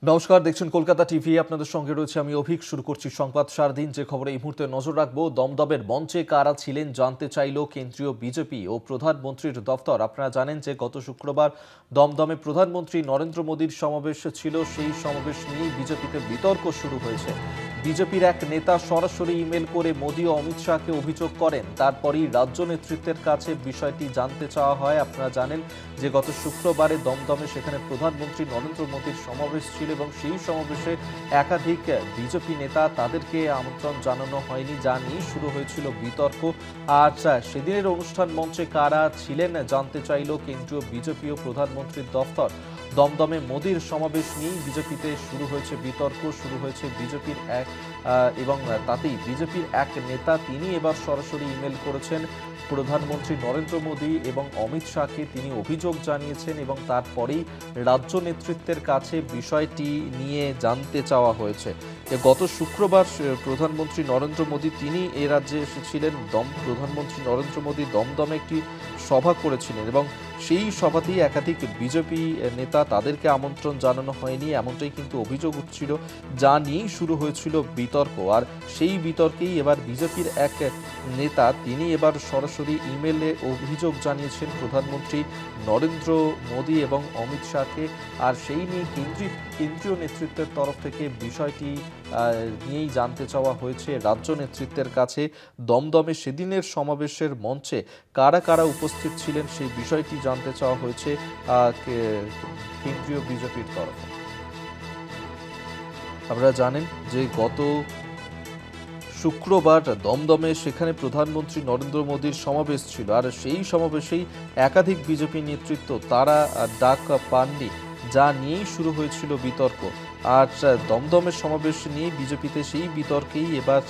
নমস্কার, দেখছেন কলকাতা টিভি। আপনাদের সঙ্গে রয়েছে আমি অভিক। শুরু করছি সংবাদ সারাদিন। যে খবরে এই মুহূর্তে নজর রাখবো, দমদমের মঞ্চে কারা ছিলেন জানতে চাইল কেন্দ্রীয় বিজেপি ও প্রধানমন্ত্রীর দফতর। আপনারা জানেন যে গত শুক্রবার দমদমে প্রধানমন্ত্রী নরেন্দ্র মোদীর সমাবেশ ছিল। সেই সমাবেশ নিয়েই বিজেপিতে বিতর্ক শুরু হয়েছে। বিজেপির এক নেতা সরাসরি ইমেল করে মোদী ও অমিত শাহকে অভিযোগ করেন। তারপরই রাজ্য নেতৃত্বের কাছে বিষয়টি জানতে চাওয়া হয়। আপনারা জানেন যে গত শুক্রবারে দমদমে সেখানে প্রধানমন্ত্রী নরেন্দ্র মোদীর সমাবেশ ছিল এবং সেই সমাবেশে একাধিক বিজেপি নেতা, তাদেরকে আমন্ত্রণ জানানো হয়নি, যা নিয়ে শুরু হয়েছিল বিতর্ক। আর সেদিনের অনুষ্ঠান মঞ্চে কারা ছিলেন জানতে চাইল কেন্দ্রীয় বিজেপি ও প্রধানমন্ত্রীর দফতর। দমদমে মোদীর সমাবেশ নিয়েই বিজেপিতে শুরু হয়েছে বিতর্ক, শুরু হয়েছে বিজেপির এবং তাতেই বিজেপির এক নেতা তিনি এবার সরাসরি ইমেল করেছেন প্রধানমন্ত্রী নরেন্দ্র মোদী এবং অমিত শাহকে। তিনি অভিযোগ জানিয়েছেন এবং তারপরেই রাজ্য নেতৃত্বের কাছে বিষয়টি নিয়ে জানতে চাওয়া হয়েছে। গত শুক্রবার প্রধানমন্ত্রী নরেন্দ্র মোদী তিনি এ রাজ্যে এসেছিলেন। প্রধানমন্ত্রী নরেন্দ্র মোদী দমদমে একটি সভা করেছিলেন এবং সেই সভাতেই একাধিক বিজেপি নেতা, তাদেরকে আমন্ত্রণ জানানো হয়নি, এমনটাই কিন্তু অভিযোগ উঠছিল, যা নিয়েই শুরু হয়েছিল বিতর্ক। আর সেই বিতর্কেই এবার বিজেপির এক নেতা তিনি এবার সরাসরি ইমেলে অভিযোগ জানিয়েছেন প্রধানমন্ত্রী নরেন্দ্র মোদী এবং অমিত শাহকে। আর সেই নিয়ে কেন্দ্রীয় নেতৃত্বের তরফ থেকে বিষয়টি নিয়েই জানতে চাওয়া হয়েছে রাজ্য নেতৃত্বের কাছে। দমদমে সেদিনের সমাবেশের মঞ্চে কারা কারা উপস্থিত ছিলেন সেই বিষয়টি জানতে চাওয়া হয়েছে কেন্দ্রীয় বিজেপির তরফে। আপনারা জানেন যে গত শুক্রবার দমদমে সেখানে প্রধানমন্ত্রী নরেন্দ্র মোদীর সমাবেশ ছিল। আর সেই সমাবেশেই একাধিক বিজেপি নেতৃত্ব তারা ডাক পাননি, যা নিয়েই শুরু হয়েছিল বিতর্ক। আর দমদমের সমাবেশ নিয়ে বিজেপিতে সেই বিতর্কেই এবার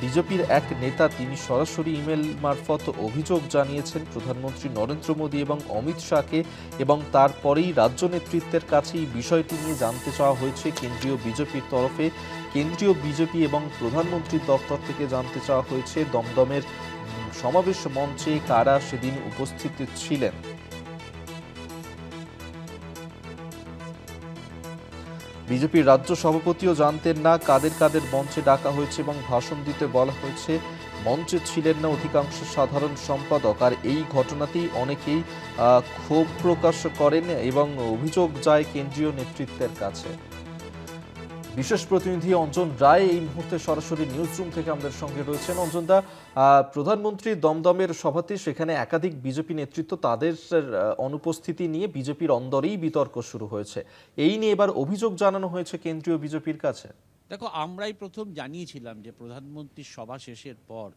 বিজেপির এক নেতা তিনি সরাসরি ইমেল মারফত অভিযোগ জানিয়েছেন প্রধানমন্ত্রী নরেন্দ্র মোদী এবং অমিত শাহকে এবং তারপরেই রাজ্য নেতৃত্বের কাছে এই বিষয়টি নিয়ে জানতে চাওয়া হয়েছে কেন্দ্রীয় বিজেপির তরফে। কেন্দ্রীয় বিজেপি এবং প্রধানমন্ত্রীর দপ্তর থেকে জানতে চাওয়া হয়েছে দমদমের সমাবেশ মঞ্চে কারা সেদিন উপস্থিত ছিলেন। বিজেপির রাজ্য সভাপতিও জানতেন না কাদের কাদের মঞ্চে ডাকা হয়েছে এবং ভাষণ দিতে বলা হয়েছে। মঞ্চে ছিলেন না অধিকাংশ সাধারণ সম্পাদক। আর এই ঘটনাতেই অনেকেই ক্ষোভ প্রকাশ করেন এবং অভিযোগ যায় কেন্দ্রীয় নেতৃত্বের কাছে। বিশেষ প্রতিনিধি অঞ্জন রায় এই মুহূর্তে সরাসরি নিউজ রুম থেকে আমাদের সঙ্গে রয়েছেন। অঞ্জনদা, প্রধানমন্ত্রী দমদমের সভাতে সেখানে একাধিক বিজেপি নেতৃত্ব, তাদের অনুপস্থিতি নিয়ে বিজেপির অন্দরেই বিতর্ক শুরু হয়েছে। এই নিয়ে এবার অভিযোগ জানানো হয়েছে কেন্দ্রীয় বিজেপির কাছে। দেখো, আমরাই প্রথম জানিয়েছিলাম যে প্রধানমন্ত্রীর সভা শেষের পর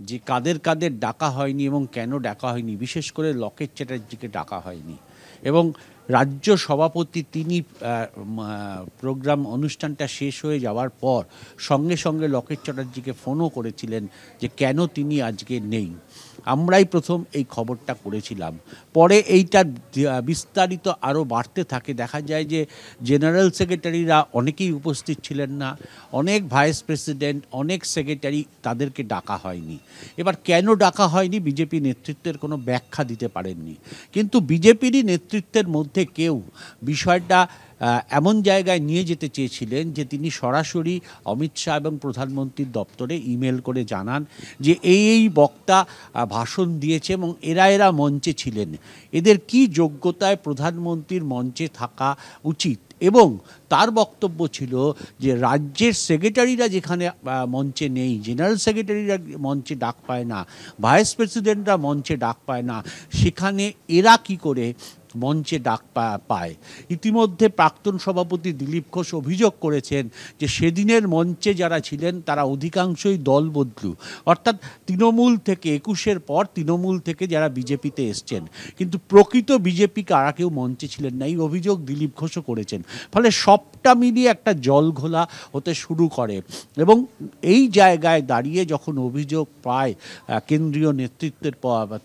যে কাদের কাদের ডাকা হয়নি এবং কেন ডাকা হয়নি, বিশেষ করে লকেট চ্যাটার্জিকে ডাকা হয়নি। এবং রাজ্য সভাপতি তিনি প্রোগ্রাম অনুষ্ঠানটা শেষ হয়ে যাওয়ার পর সঙ্গে সঙ্গে লকেট চ্যাটার্জিকে ফোনও করেছিলেন যে কেন তিনি আজকে নেই। আমরাই প্রথম এই খবরটা করেছিলাম। পরে এইটা বিস্তারিত আরও বাড়তে থাকে। দেখা যায় যে জেনারেল সেক্রেটারিরা অনেকেই উপস্থিত ছিলেন না, অনেক ভাইস প্রেসিডেন্ট, অনেক সেক্রেটারি, তাদেরকে ডাকা হয়নি। এবার কেন ডাকা হয়নি বিজেপি নেতৃত্বের কোনো ব্যাখ্যা দিতে পারেননি। কিন্তু বিজেপিরই নেতৃত্বের মধ্যে কেউ বিষয়টা এমন জায়গায় নিয়ে যেতে চেয়েছিলেন যে তিনি সরাসরি অমিত শাহ এবং প্রধানমন্ত্রীর দপ্তরে ইমেল করে জানান যে এই বক্তা ভাষণ দিয়েছে এবং এরা মঞ্চে ছিলেন, এদের কি যোগ্যতায় প্রধানমন্ত্রীর মঞ্চে থাকা উচিত। এবং তার বক্তব্য ছিল যে রাজ্যের সেক্রেটারিরা যেখানে মঞ্চে নেই, জেনারেল সেক্রেটারিরা মঞ্চে ডাক পায় না, ভাইস প্রেসিডেন্টরা মঞ্চে ডাক পায় না, সেখানে এরা কি করে মঞ্চে ডাক পায়। ইতিমধ্যে প্রাক্তন সভাপতি দিলীপ ঘোষ অভিযোগ করেছেন যে সেদিনের মঞ্চে যারা ছিলেন তারা অধিকাংশই দল বদলু, অর্থাৎ তৃণমূল থেকে 21-এর পর তৃণমূল থেকে যারা বিজেপিতে এসছেন, কিন্তু প্রকৃত বিজেপি কারা কেউ মঞ্চে ছিলেন না, এই অভিযোগ দিলীপ ঘোষও করেছেন। ফলে সবটা মিলিয়ে একটা জলঘোলা হতে শুরু করে এবং এই জায়গায় দাঁড়িয়ে যখন অভিযোগ পায় কেন্দ্রীয় নেতৃত্বের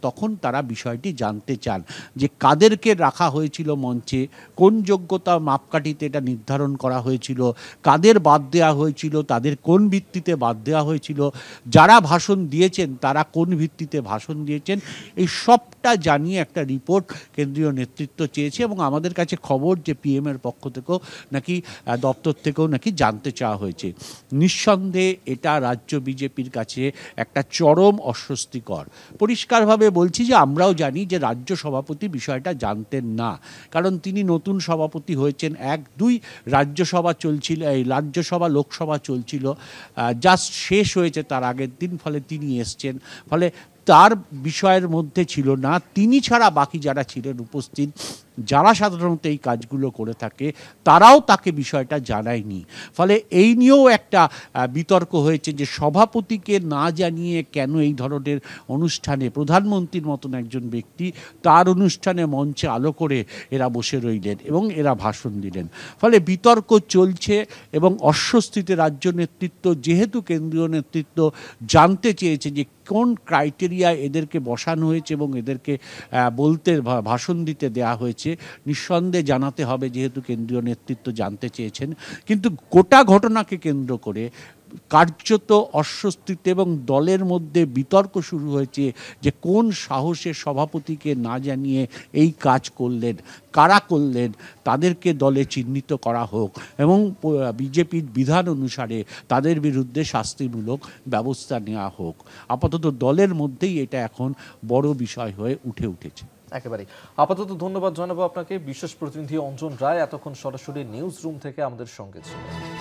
তখন তারা বিষয়টি জানতে চান যে কাদেরকে রাখা হয়েছিল মঞ্চে, কোন যোগ্যতা মাপকাঠিতে এটা নির্ধারণ করা হয়েছিল, কাদের বাদ দেওয়া হয়েছিল, তাদের কোন ভিত্তিতে বাদ দেওয়া হয়েছিল, যারা ভাষণ দিয়েছেন তারা কোন ভিত্তিতে ভাষণ দিয়েছেন, এই সবটা সবটা জানিয়ে একটা রিপোর্ট কেন্দ্রীয় নেতৃত্ব চেয়েছে এবং আমাদের কাছে খবর যে পিএমের পক্ষ থেকেও নাকি দপ্তর থেকেও নাকি জানতে চাওয়া হয়েছে। নিঃসন্দেহে এটা রাজ্য বিজেপির কাছে একটা চরম অস্বস্তিকর। পরিষ্কারভাবে বলছি যে আমরাও জানি যে রাজ্য সভাপতি বিষয়টা জানতেন না, কারণ তিনি নতুন সভাপতি হয়েছেন। 1-2 রাজ্যসভা চলছিল, এই রাজ্যসভা লোকসভা চলছিল, জাস্ট শেষ হয়েছে তার আগের দিন, ফলে তিনি এসছেন, ফলে তার বিষয়ের মধ্যে ছিল না। তিনি ছাড়া বাকি যারা ছিলেন উপস্থিত, যারা সাধারণত এই কাজগুলো করে থাকে, তারাও তাকে বিষয়টা জানায়নি। ফলে এই নিয়েও একটা বিতর্ক হয়েছে যে সভাপতিকে না জানিয়ে কেন এই ধরনের অনুষ্ঠানে, প্রধানমন্ত্রীর মতন একজন ব্যক্তি, তার অনুষ্ঠানে মঞ্চে আলো করে এরা বসে রইলেন এবং এরা ভাষণ দিলেন। ফলে বিতর্ক চলছে এবং অস্বস্তিতে রাজ্য নেতৃত্ব, যেহেতু কেন্দ্রীয় নেতৃত্ব জানতে চেয়েছে যে কোন ক্রাইটেরিয়া এদেরকে বসানো হয়েছে এবং এদেরকে বলতে, ভাষণ দিতে দেওয়া হয়েছে, নিঃসন্দেহে জানাতে হবে, যেহেতু কেন্দ্রীয় নেতৃত্ব জানতে চেয়েছেন। কিন্তু গোটা ঘটনাকে কেন্দ্র করে কার্যত অস্বস্তিতে এবং দলের মধ্যে বিতর্ক শুরু হয়েছে যে কোন সাহসে সভাপতিকে না জানিয়ে এই কাজ করলেন, কারা করলেন, তাদেরকে দলে চিহ্নিত করা হোক এবং বিজেপির বিধান অনুসারে তাদের বিরুদ্ধে শাস্তিমূলক ব্যবস্থা নেওয়া হোক। আপাতত দলের মধ্যেই এটা এখন বড় বিষয় হয়ে উঠেছে। একেবারেই। আপাতত ধন্যবাদ জানাবো আপনাকে। বিশেষ প্রতিনিধি অঞ্জন রায় এতক্ষণ সরাসরি নিউজ রুম থেকে আমাদের সঙ্গে ছিলেন।